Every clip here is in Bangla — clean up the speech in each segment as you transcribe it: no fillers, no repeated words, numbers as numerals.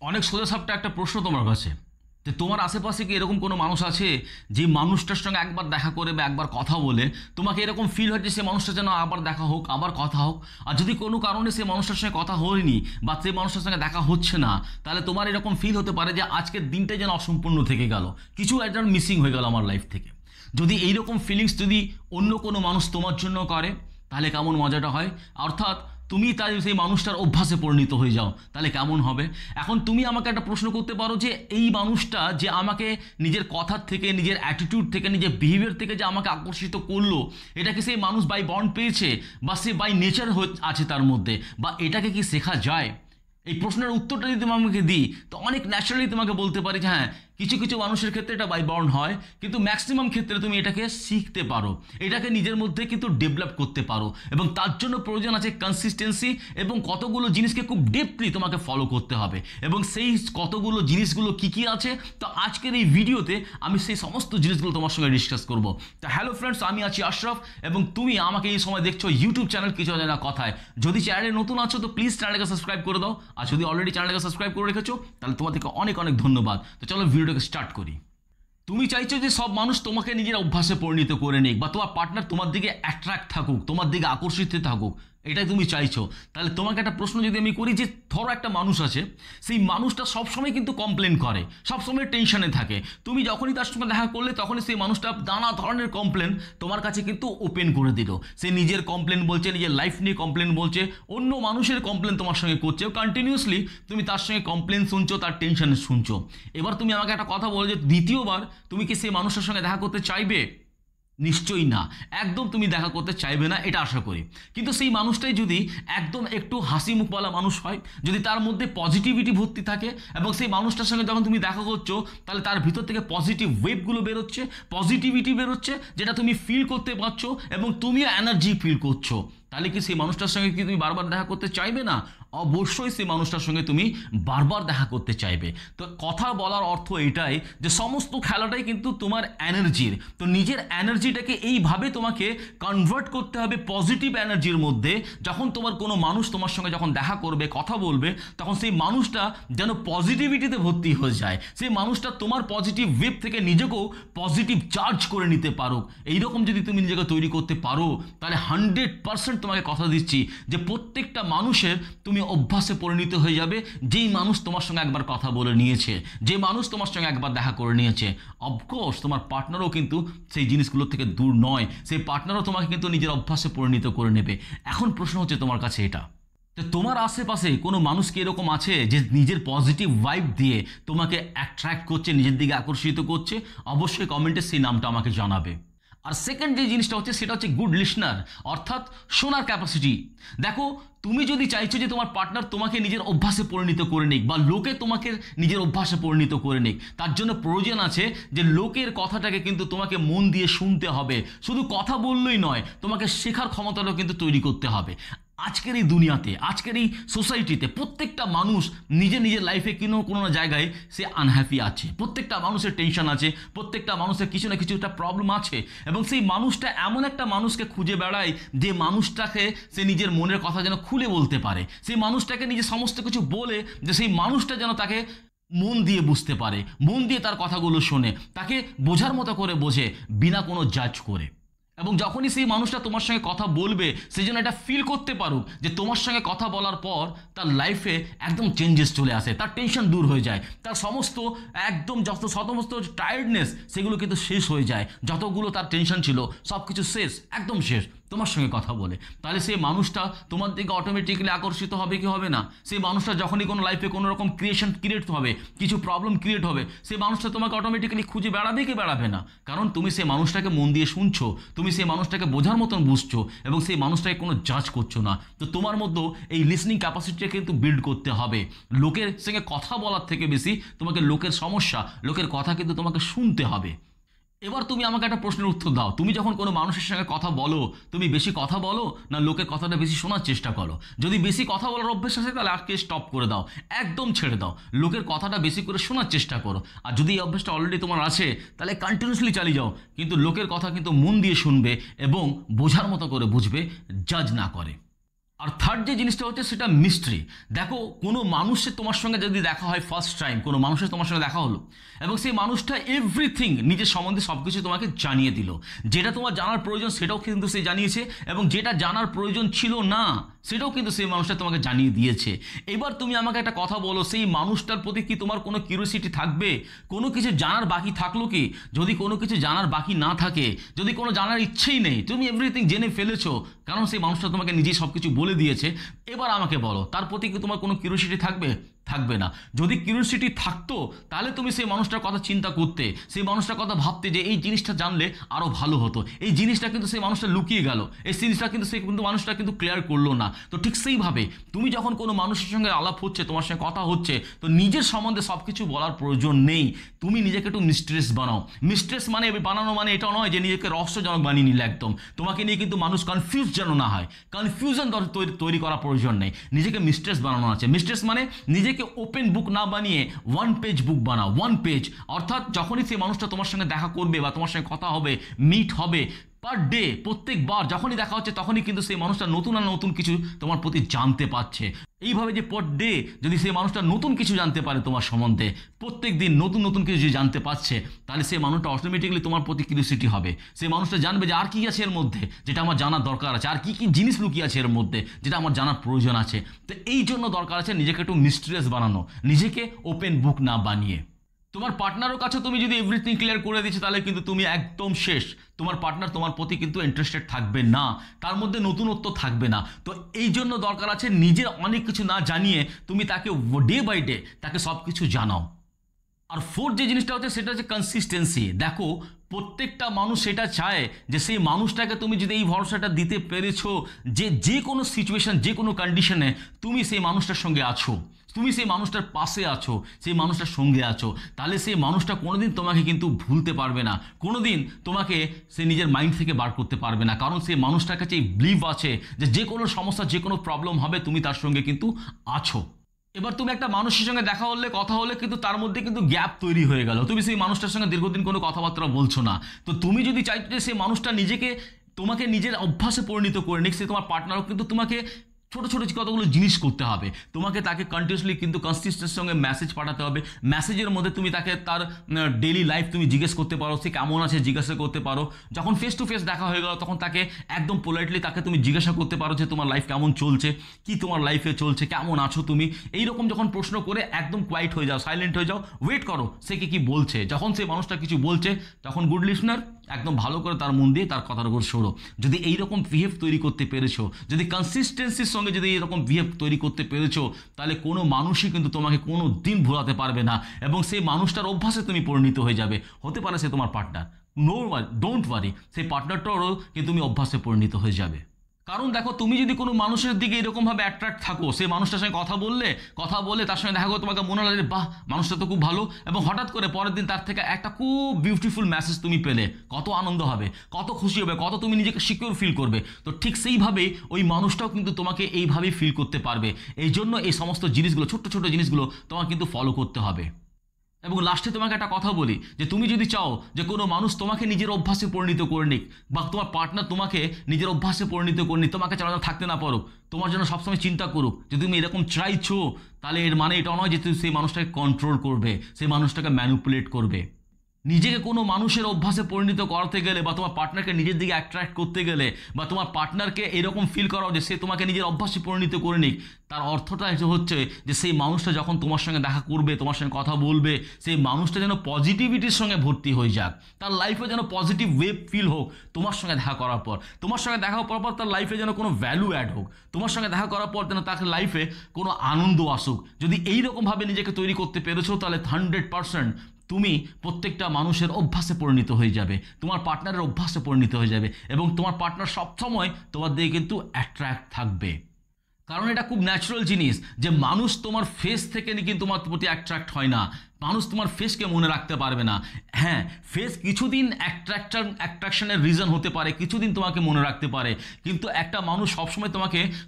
অনেক সোজাসাপটা একটা প্রশ্ন তোমার কাছে, যে তোমার আশেপাশে কি এরকম কোনো মানুষ আছে যে মানুষটার সঙ্গে একবার দেখা করে বা একবার কথা বলে তোমাকে এরকম ফিল হয় যে সে মানুষটা যেন আবার দেখা হোক, আবার কথা হোক? আর যদি কোনো কারণে সে মানুষটার সঙ্গে কথা হয়নি বা সেই মানুষটার সঙ্গে দেখা হচ্ছে না, তাহলে তোমার এরকম ফিল হতে পারে যে আজকের দিনটাই যেন অসম্পূর্ণ থেকে গেল, কিছু একটা মিসিং হয়ে গেল আমার লাইফ থেকে। যদি এইরকম ফিলিংস যদি অন্য কোনো মানুষ তোমার জন্য করে, তাহলে কেমন মজাটা হয়? অর্থাৎ তুমি তাই সেই মানুষটার অভ্যাসে পরিণত হয়ে যাও, তাহলে কেমন হবে? এখন তুমি আমাকে একটা প্রশ্ন করতে পারো যে এই মানুষটা যে আমাকে নিজের কথার থেকে, নিজের অ্যাটিটিউড থেকে, নিজের বিহেভিয়ার থেকে যে আমাকে আকর্ষিত করলো, এটা কি সেই মানুষ বাই বন্ড পেয়েছে, বা সে বাই নেচার আছে তার মধ্যে, বা এটাকে কি শেখা যায়? এই প্রশ্নের উত্তরটা যদি তুমি আমাকে দিই, তো অনেক ন্যাচারালি তোমাকে বলতে পারি যে হ্যাঁ, কিছু কিছু মানুষের ক্ষেত্রে এটা বাই বর্ন হয়, কিন্তু ম্যাক্সিমাম ক্ষেত্রে তুমি এটাকে শিখতে পারো, এটাকে নিজের মধ্যে কিন্তু ডেভেলপ করতে পারো, এবং তার জন্য প্রয়োজন আছে কনসিস্টেন্সি, এবং কতগুলো জিনিসকে খুব ডিপলি তোমাকে ফলো করতে হবে। এবং সেই কতগুলো জিনিসগুলো কি কি আছে, তো আজকের এই ভিডিওতে আমি সেই সমস্ত জিনিসগুলো তোমার সঙ্গে ডিসকাস করব। তো হ্যালো ফ্রেন্ডস, আমি আছি আশরাফ, এবং তুমি আমাকে এই সময় দেখছো ইউটিউব চ্যানেল কিছু জানা কথায়। যদি চ্যানেলে নতুন আছো তো প্লিজ চ্যানেলকে সাবস্ক্রাইব করে দাও, আর যদি অলরেডি চ্যানেলকে সাবস্ক্রাইব করে রেখেছো তাহলে তোমাদেরকে অনেক অনেক ধন্যবাদ। তো চলো ভিডিওটাকে স্টার্ট করি। তুমি চাইছো যে সব মানুষ তোমাকে নিজের অভ্যাসে পরিণত করে নিক, বা তোমার পার্টনার তোমার দিকে অ্যাট্রাক্ট থাকুক, তোমার দিকে আকর্ষিত থাকুক, এটাই তুমি চাইছো। তাহলে তোমাকে একটা প্রশ্ন যদি আমি করি, যে ধরো একটা মানুষ আছে, সেই মানুষটা সবসময় কিন্তু কমপ্লেন করে, সবসময় টেনশনে থাকে। তুমি যখনই তার সঙ্গে দেখা করলে তখনই সেই মানুষটা নানা ধরনের কমপ্লেন তোমার কাছে কিন্তু ওপেন করে দিল। সে নিজের কমপ্লেন বলছে, নিজের লাইফ নিয়ে কমপ্লেন বলছে, অন্য মানুষের কমপ্লেন তোমার সঙ্গে করছে, কন্টিনিউসলি তুমি তার সঙ্গে কমপ্লেন শুনছো, তার টেনশনে শুনছো। এবার তুমি আমাকে একটা কথা বলো, যে দ্বিতীয়বার তুমি কি সেই মানুষের সঙ্গে দেখা করতে চাইবে? নিশ্চয়ই না, একদম তুমি দেখা করতে চাইবে না, এটা আশা করি। কিন্তু সেই মানুষটাই যদি একদম একটু হাসি মুখওয়ালা মানুষ হয়, যদি তার মধ্যে পজিটিভিটি ভর্তি থাকে, এবং সেই মানুষটার সঙ্গে যখন তুমি দেখা করছো তাহলে তার ভিতর থেকে পজিটিভ ওয়েভগুলো বেরোচ্ছে, পজিটিভিটি বেরোচ্ছে, যেটা তুমি ফিল করতে পারছো, এবং তুমিও এনার্জি ফিল করছো, তাহলে কি সেই মানুষটার সঙ্গে কি তুমি বারবার দেখা করতে চাইবে না? অবশ্যই সেই মানুষটার সঙ্গে তুমি বারবার দেখা করতে চাইবে। তো কথা বলার অর্থ এটাই যে সমস্ত খেলাটাই কিন্তু তোমার এনার্জির। তো নিজের এনার্জিটাকে এইভাবে তোমাকে কনভার্ট করতে হবে পজিটিভ এনার্জির মধ্যে। যখন তোমার কোনো মানুষ তোমার সঙ্গে যখন দেখা করবে, কথা বলবে, তখন সেই মানুষটা যেন পজিটিভিটিতে ভর্তি হয়ে যায়, সেই মানুষটা তোমার পজিটিভ ওয়েভ থেকে নিজেকেও পজিটিভ চার্জ করে নিতে পারো। এইরকম যদি তুমি নিজেকে তৈরি করতে পারো, তাহলে 100% তোমাকে কথা দিচ্ছি যে প্রত্যেকটা মানুষের তুমি অভ্যাসে পরিণত হয়ে যাবে। যেই মানুষ তোমার সঙ্গে একবার কথা বলে নিয়েছে, যে মানুষ তোমার সঙ্গে একবার দেখা করে নিয়েছে, অফকোর্স তোমার পার্টনারও কিন্তু সেই জিনিসগুলো থেকে দূর নয়, সেই পার্টনারও তোমাকে কিন্তু নিজের অভ্যাসে পরিণত করে নেবে। এখন প্রশ্ন হচ্ছে তোমার কাছে এটা, তো তোমার আশেপাশে কোনো মানুষ কি এরকম আছে যে নিজের পজিটিভ ভাইব দিয়ে তোমাকে অ্যাট্রাক্ট করছে, নিজের দিকে আকর্ষিত করছে? অবশ্যই কমেন্টে সেই নামটা আমাকে জানাবে। আর সেকেন্ড যে জিনিসটা হচ্ছে সেটা হচ্ছে গুড লিসনার, অর্থাৎ শোনার ক্যাপাসিটি। দেখো, তুমি যদি চাইছো যে তোমার পার্টনার তোমাকে নিজের অভ্যাসে পরিণত করে নিক, বা লোকে তোমাকে নিজের অভ্যাসে পরিণত করে নিক, তার জন্য প্রয়োজন আছে যে লোকের কথাটাকে কিন্তু তোমাকে মন দিয়ে শুনতে হবে। শুধু কথা বললেই নয়, তোমাকে শেখার ক্ষমতাটাও কিন্তু তৈরি করতে হবে। আজকের এই দুনিয়াতে, আজকের এই সোসাইটিতে প্রত্যেকটা মানুষ নিজের নিজের লাইফে কোনো না জায়গায় সে আনহ্যাপি আছে, প্রত্যেকটা মানুষের টেনশন আছে, প্রত্যেকটা মানুষের কিছু না কিছু একটা প্রবলেম আছে, এবং সেই মানুষটা এমন একটা মানুষকে খুঁজে বেড়ায় যে মানুষটাকে সে নিজের মনের কথা যেন খুলে বলতে পারে, সেই মানুষটাকে নিজে সমস্ত কিছু বলে, যে সেই মানুষটা যেন তাকে মন দিয়ে বুঝতে পারে, মন দিয়ে তার কথাগুলো শোনে, তাকে বোঝার মতো করে বোঝে, বিনা কোনো জাজ করে। এবং যখনই সেই মানুষটা তোমার সঙ্গে কথা বলবে, সেই জন্য এটা ফিল করতে পারুক যে তোমার সঙ্গে কথা বলার পর তার লাইফে একদম চেঞ্জেস চলে আসে, তার টেনশন দূর হয়ে যায়, তার সমস্ত একদম যত সমস্ত টায়ার্ডনেস সেগুলো কিন্তু শেষ হয়ে যায়, যতগুলো তার টেনশন ছিল সব কিছু শেষ, একদম শেষ তোমার সঙ্গে কথা বলে। তাহলে সেই মানুষটা তোমার দিকে অটোমেটিক্যালি আকর্ষিত হবে কি হবে না? সেই মানুষটা যখনই কোনো লাইফে কোনো রকম ক্রিয়েট হবে, কিছু প্রবলেম ক্রিয়েট হবে, সেই মানুষটা তোমাকে অটোমেটিক্যালি খুঁজে বেড়াবে কি বেড়াবে না? কারণ তুমি সেই মানুষটাকে মন দিয়ে শুনছো, তুমি সেই মানুষটাকে বোঝার মতন বুঝছো, এবং সেই মানুষটাকে কোনো জাজ করছো না। তো তোমার মধ্যে এই লিসনিং ক্যাপাসিটিটা কিন্তু বিল্ড করতে হবে। লোকের সঙ্গে কথা বলার থেকে বেশি তোমাকে লোকের সমস্যা, লোকের কথা কিন্তু তোমাকে শুনতে হবে। এবার তুমি আমাকে একটা প্রশ্নের উত্তর দাও, তুমি যখন কোনো মানুষের সঙ্গে কথা বলো, তুমি বেশি কথা বলো না লোকের কথাটা বেশি শোনার চেষ্টা করো? যদি বেশি কথা বলার অভ্যেস আছে তাহলে আজকে স্টপ করে দাও, একদম ছেড়ে দাও, লোকের কথাটা বেশি করে শোনার চেষ্টা করো। আর যদি এই অভ্যেসটা অলরেডি তোমার আছে তাহলে কন্টিনিউসলি চালিয়ে যাও, কিন্তু লোকের কথা কিন্তু মন দিয়ে শুনবে এবং বোঝার মতো করে বুঝবে, জাজ না করে। আর থার্ড যে জিনিসটা হচ্ছে সেটা মিস্ট্রি। দেখো কোনো মানুষের তোমার সঙ্গে যদি দেখা হয় ফার্স্ট টাইম, কোনো মানুষের তোমার সঙ্গে দেখা হলো এবং সেই মানুষটা এভরিথিং নিজের সম্বন্ধে সব কিছু তোমাকে জানিয়ে দিল, যেটা তোমার জানার প্রয়োজন সেটাও কিন্তু সে জানিয়েছে, এবং যেটা জানার প্রয়োজন ছিল না সেটাও কিন্তু সেই মানুষটা তোমাকে জানিয়ে দিয়েছে। এবার তুমি আমাকে একটা কথা বলো, সেই মানুষটার প্রতি কি তোমার কোনো কিউরিওসিটি থাকবে? কোনো কিছু জানার বাকি থাকলো কি? যদি কোনো কিছু জানার বাকি না থাকে, যদি কোনো জানার ইচ্ছেই নেই, তুমি এভরিথিং জেনে ফেলেছো, কারণ সেই মানুষটা তোমাকে নিজেই সব কিছু বলে দিয়েছে, এবার আমাকে বলো তার প্রতি কি তোমার কোনো কিউরিওসিটি থাকবে? থাকবে না। যদি কিউরিওসিটি থাকতো তাহলে তুমি সেই মানুষটার কথা চিন্তা করতে, সেই মানুষটার কথা ভাবতে যে এই জিনিসটা জানলে আরও ভালো হতো। এই জিনিসটা কিন্তু সেই মানুষটা লুকিয়ে গেল, এই জিনিসটা কিন্তু সেই কিন্তু মানুষটা কিন্তু ক্লিয়ার করলো না। তো ঠিক সেইভাবে তুমি যখন কোনো মানুষের সঙ্গে আলাপ হচ্ছে, তোমার সঙ্গে কথা হচ্ছে, তো নিজের সম্বন্ধে সব কিছু বলার প্রয়োজন নেই। তুমি নিজেকে একটু মিস্ট্রেস বানাও। মিস্ট্রেস মানে বানানো মানে এটা নয় যে নিজেকে রহস্যজনক বানিয়ে নিলে একদম। তোমাকে নিয়ে কিন্তু মানুষ কনফিউজ যেন না হয়, কনফিউশন তৈরি করার প্রয়োজন নেই। নিজেকে মিস্ট্রেস বানানো আছে। মিস্ট্রেস মানে নিজেকে ওপেন বুক না বানিয়ে ওয়ান পেজ বুক বানাও, ওয়ান পেজ। অর্থাৎ যখনই সেই মানুষটা তোমার সঙ্গে দেখা করবে বা তোমার সঙ্গে কথা হবে, মিট হবে, পার ডে প্রত্যেকবার যখনই দেখা হচ্ছে তখনই কিন্তু সেই মানুষটা নতুন আর নতুন কিছু তোমার প্রতি জানতে পারছে। এইভাবে যে পার ডে যদি সেই মানুষটা নতুন কিছু জানতে পারে তোমার সম্বন্ধে, প্রত্যেক দিন নতুন নতুন কিছু জানতে পারছে, তাহলে সেই মানুষটা অটোমেটিক্যালি তোমার প্রতি কিউরিওসিটি হবে। সেই মানুষটা জানবে যে আর কি আছে এর মধ্যে যেটা আমার জানার দরকার আছে, আর কি কি জিনিস লুকিয়ে আছে এর মধ্যে যেটা আমার জানার প্রয়োজন আছে। তো এই জন্য দরকার আছে নিজেকে একটু মিস্টিরিয়াস বানানো, নিজেকে ওপেন বুক না বানিয়ে। তোমার পার্টনারের কাছে তুমি যদি এভরিথিং ক্লিয়ার করে দিচ্ছ তাহলে কিন্তু তুমি একদম শেষ। তোমার পার্টনার তোমার প্রতি কিন্তু ইন্টারেস্টেড থাকবে না, তার মধ্যে নতুনত্ব থাকবে না। তো এই জন্য দরকার আছে নিজের অনেক কিছু না জানিয়ে তুমি তাকে ডে বাই ডে তাকে সব কিছু জানাও। আর ফোর্থ যে জিনিসটা হচ্ছে সেটা হচ্ছে কনসিস্টেন্সি। দেখো প্রত্যেকটা মানুষ সেটা চায় যে সেই মানুষটাকে তুমি যদি এই ভরসাটা দিতে পেরেছো যে যে কোনো সিচুয়েশন, যে কোনো কন্ডিশনে তুমি সেই মানুষটার সঙ্গে আছো, তুমি সেই মানুষটার পাশে আছো, সেই মানুষটার সঙ্গে আছো, তাহলে সেই মানুষটা কোনোদিন তোমাকে কিন্তু ভুলতে পারবে না, কোনোদিন তোমাকে সে নিজের মাইন্ড থেকে বার করতে পারবে না। কারণ সেই মানুষটার কাছে এই বিলিভ আছে যে যে কোনো সমস্যা, যে কোনো প্রবলেম হবে তুমি তার সঙ্গে কিন্তু আছো। এবার তুমি একটা মানুষের সঙ্গে দেখা হলে, কথা হলে কিন্তু তার মধ্যে কিন্তু গ্যাপ তৈরি হয়ে গেল, তুমি সেই মানুষটার সঙ্গে দীর্ঘদিন কোনো কথাবার্তা বলছো না। তো তুমি যদি চাইছো যে সেই মানুষটা নিজেকে তোমাকে নিজের অভ্যাসে পরিণত করে নিক, সে তোমার পার্টনারও কিন্তু তোমাকে ছোটো ছোটো কতগুলো জিনিস করতে হবে। তোমাকে তাকে কন্টিনিউসলি কিন্তু কনসিস্টেন্সির সঙ্গে মেসেজ পাঠাতে হবে। মেসেজের মধ্যে তুমি তাকে তার ডেইলি লাইফ তুমি জিজ্ঞেস করতে পারো, সে কেমন আছে জিজ্ঞাসা করতে পারো। যখন ফেস টু ফেস দেখা হয়ে গেল তখন তাকে একদম পোলাইটলি তাকে তুমি জিজ্ঞাসা করতে পারো যে তোমার লাইফ কেমন চলছে, কি তোমার লাইফে চলছে, কেমন আছো তুমি। এইরকম যখন প্রশ্ন করে একদম কোয়াইট হয়ে যাও, সাইলেন্ট হয়ে যাও, ওয়েট করো সে কি বলছে। যখন সেই মানুষটা কিছু বলছে তখন গুড লিসনার একদম ভালো করে তার মন দিয়ে তার কথার উপর শোনো। যদি এইরকম বিহেভ তৈরি করতে পেরেছো, যদি কনসিস্টেন্সির সঙ্গে যদি এইরকম বিহেভ তৈরি করতে পেরেছো, তাহলে কোনো মানুষই কিন্তু তোমাকে কোনো দিন ভুলাতে পারবে না, এবং সেই মানুষটার অভ্যাসে তুমি পরিণত হয়ে যাবে। হতে পারে সে তোমার পার্টনার, নো ডোন্ট ওয়ারি, সেই পার্টনারটারও কিন্তু তুমি অভ্যাসে পরিণত হয়ে যাবে। কারণ দেখো তুমি যদি কোনো মানুষের দিকে এরকমভাবে অ্যাট্রাক্ট থাকো, সেই মানুষটার সঙ্গে কথা বললে তার সঙ্গে দেখা করে তোমাকে মনে হলো যে বাহ মানুষটা তো খুব ভালো, এবং হঠাৎ করে পরের দিন তার থেকে একটা খুব বিউটিফুল মেসেজ তুমি পেলে, কত আনন্দ হবে, কত খুশি হবে, কত তুমি নিজেকে সিকিউর ফিল করবে। তো ঠিক সেইভাবেই ওই মানুষটাও কিন্তু তোমাকে এইভাবেই ফিল করতে পারবে। এই জন্য এই সমস্ত জিনিসগুলো, ছোট্ট ছোট্ট জিনিসগুলো তোমাকে কিন্তু ফলো করতে হবে। এবং লাস্টে তোমাকে একটা কথা বলি যে তুমি যদি চাও যে কোনো মানুষ তোমাকে নিজের অভ্যাসে পরিণত করে নিক, বা তোমার পার্টনার তোমাকে নিজের অভ্যাসে পরিণত করে নিক, তোমাকে চালানো থাকতে না পারো, তোমার জন্য সবসময় চিন্তা করুক, যদি তুমি এরকম চাইছো তাহলে এর মানে এটা নয় যে তুমি সেই মানুষটাকে কন্ট্রোল করবে, সেই মানুষটাকে ম্যানিপুলেট করবে। নিজেকে কোনো মানুষের অভ্যাসে পরিণত করাতে গেলে, বা তোমার পার্টনারকে নিজের দিকে অ্যাট্রাক্ট করতে গেলে, বা তোমার পার্টনারকে এরকম ফিল করাও যে সে তোমাকে নিজের অভ্যাসে পরিণত করে নিক, তার অর্থটা হচ্ছে যে সেই মানুষটা যখন তোমার সঙ্গে দেখা করবে, তোমার সঙ্গে কথা বলবে, সেই মানুষটা যেন পজিটিভিটির সঙ্গে ভর্তি হয়ে যাক, তার লাইফে যেন পজিটিভ ওয়েভ ফিল হোক তোমার সঙ্গে দেখা করার পর। তোমার সঙ্গে দেখা করার পর তার লাইফে যেন কোনো ভ্যালু অ্যাড হোক, তোমার সঙ্গে দেখা করার পর যেন তার লাইফে কোনো আনন্দ আসুক। যদি এইরকমভাবে নিজেকে তৈরি করতে পেরেছো তাহলে 100% তুমি প্রত্যেকটা মানুষের অভ্যাসে পরিণত হয়ে যাবে, তোমার পার্টনারের অভ্যাসে পরিণত হয়ে যাবে, এবং তোমার পার্টনার সবসময় তোমার দিকে কিন্তু অ্যাট্রাক্ট থাকবে। কারণ এটা খুব ন্যাচারাল জিনিস যে মানুষ তোমার ফেস থেকে কিন্তু তোমার প্রতি অ্যাট্রাক্ট হয় না, মানুষ তোমার ফেসকে মনে রাখতে পারবে না। হ্যাঁ, ফেস কিছুদিন অ্যাট্রাকশনের রিজন হতে পারে, কিছুদিন তোমাকে মনে রাখতে পারে, কিন্তু একটা মানুষ সবসময়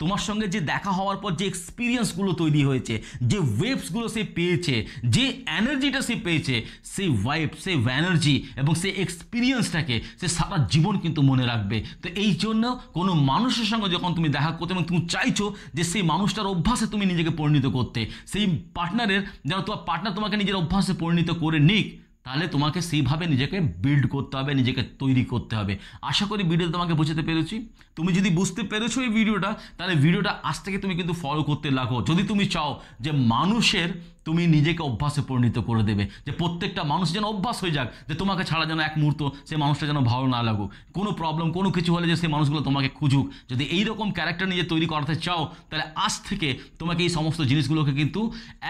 তোমার সঙ্গে যে দেখা হওয়ার পর যে এক্সপিরিয়েন্সগুলো তৈরি হয়েছে, যে ওয়েভসগুলো সে পেয়েছে, যে এনার্জিটা সে পেয়েছে, সেই ওয়াইব, সেই এনার্জি এবং সেই এক্সপিরিয়েন্সটাকে সে সারা জীবন কিন্তু মনে রাখবে। তো এই জন্য কোনো মানুষের সঙ্গে যখন তুমি দেখা করতে এবং তুমি চাইছো যে সেই মানুষটার অভ্যাসে তুমি নিজেকে পরিণত করতে, সেই পার্টনারের যেন তোমার পার্টনার তোমাকে নিজের অভ্যাসে পরিণত করে নিক, তাহলে তোমাকে সেইভাবে নিজেকে বিল্ড করতে হবে, নিজেকে তৈরি করতে হবে। আশা করি ভিডিওটা তোমাকে বোঝাতে পেরেছি। তুমি যদি বুঝতে পেরেছো এই ভিডিওটা, তাহলে ভিডিওটা আজ থেকে তুমি কিন্তু ফলো করতে লাগো। যদি তুমি চাও যে মানুষের তুমি নিজেকে অভ্যাসে পরিণত করে দেবে, যে প্রত্যেকটা মানুষ যেন অভ্যাস হয়ে যাক, যে তোমাকে ছাড়া যেন এক মুহূর্ত সেই মানুষটা যেন ভালো না লাগুক, কোনো প্রবলেম কোনো কিছু হলে যে সেই মানুষগুলো তোমাকে খুঁজুক, যদি এইরকম ক্যারেক্টার নিজে তৈরি করতে চাও, তাহলে আজ থেকে তোমাকে এই সমস্ত জিনিসগুলোকে কিন্তু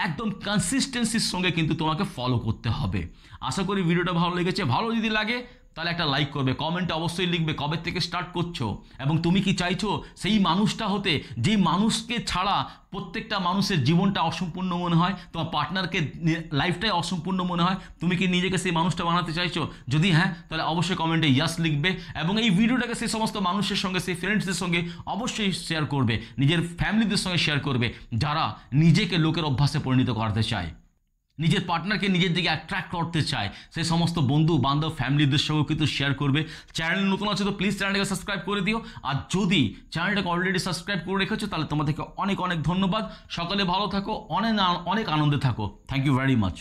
একদম কনসিস্টেন্সির সঙ্গে কিন্তু তোমাকে ফলো করতে হবে। আশা করি ভিডিওটা ভালো লেগেছে। ভালো যদি লাগে তাহলে একটা লাইক করবে, কমেন্টে অবশ্যই লিখবে কবে থেকে স্টার্ট করছো এবং তুমি কি চাইছো সেই মানুষটা হতে, যেই মানুষকে ছাড়া প্রত্যেকটা মানুষের জীবনটা অসম্পূর্ণ মনে হয়, তোমার পার্টনারকে লাইফটাই অসম্পূর্ণ মনে হয়। তুমি কি নিজেকে সেই মানুষটা বানাতে চাইছো? যদি হ্যাঁ, তাহলে অবশ্যই কমেন্টে ইয়াস লিখবে এবং এই ভিডিওটাকে সেই সমস্ত মানুষের সঙ্গে, সেই ফ্রেন্ডসদের সঙ্গে অবশ্যই শেয়ার করবে, নিজের ফ্যামিলিদের সঙ্গে শেয়ার করবে, যারা নিজেকে লোকের অভ্যাসে পরিণত করতে চায়, নিজের পার্টনারকে নিজের দিকে অ্যাট্রাক্ট করতে চায়, সেই সমস্ত বন্ধু বান্ধব ফ্যামিলিদের সঙ্গেও কিন্তু শেয়ার করবে। চ্যানেল নতুন আছে তো প্লিজ চ্যানেলটাকে সাবস্ক্রাইব করে দিও, আর যদি চ্যানেলটাকে অলরেডি সাবস্ক্রাইব করে রেখেছো তাহলে তোমাদেরকে অনেক অনেক ধন্যবাদ। সকলে ভালো থাকো, অনেক অনেক আনন্দে থাকো। Thank you very much.